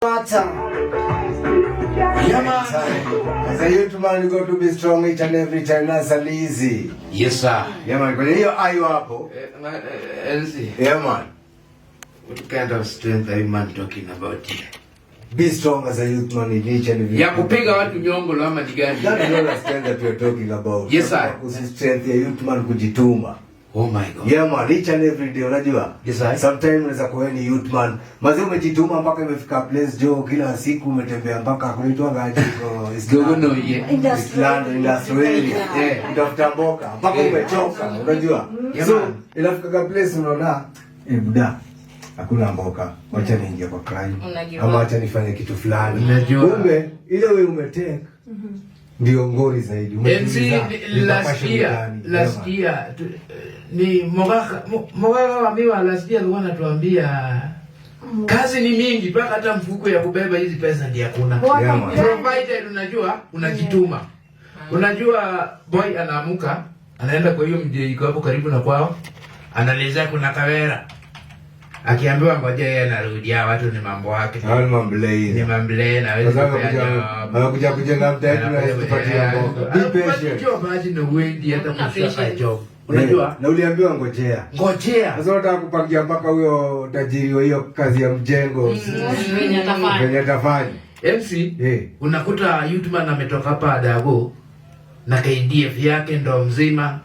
Matter. Yeah, man. As a youth man, you got to be strong each and every time. That's easy. Yes, sir. Yeah, man. Kwa hiyo ayo hapo. Elsie. Yeah, man. What kind of strength are you man talking about here? Be strong as a youth man in each and every. Ya kupiga watu nyongolo ama digani? That is not the strength that we are talking about. Yes, sir. Kusi strength ya youth man kujituma. Oh my God. Yeah, man. Each and every day, unajua? Yes, sir. Sometimes unaweza kuwa ni youth man. Mazi umejituma mpaka imefika place jo kila siku umetembea mpaka kunaitwa ngaji kwa Gogo no ye. industry area. Yeah. Utafuta mboka mpaka umechoka, unajua? Yeah, So, man. inafika place unaona, buda, hakuna mboka. Wacha niingie kwa crime. Ama wacha nifanye kitu fulani. Unajua. Kumbe ile wewe umetake ndio ngori zaidi. Last year ni Mogaka wamiwa last year alikuwa anatuambia kazi ni mingi mpaka hata mfuko ya kubeba hizi pesa ndiye hakuna. Provided unajua unajituma. Unajua boy anaamuka anaenda kwa hiyo mje iko hapo karibu na kwao anaeleza kuna kawera. Akiambiwa ngoja yeye anarudia watu ni mambo yake. Hao ni mamblei. Ni mamblei na wewe anakuja kujenga mtaji na kupatia mboga. Be patient. Job haji no wendi hata kushika job. Unajua? Na uliambiwa ngojea. Ngojea. Sasa unataka kupangia mpaka huyo tajiri wa hiyo kazi ya mjengo. Venye atafanya. MC, unakuta YouTuber ametoka hapa Adago na KDF yake ndo mzima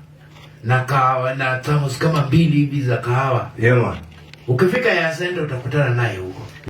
na kahawa na tamos kama 2 hivi za kahawa. Yeah, man. Ukifika ya Sendo utakutana naye huko.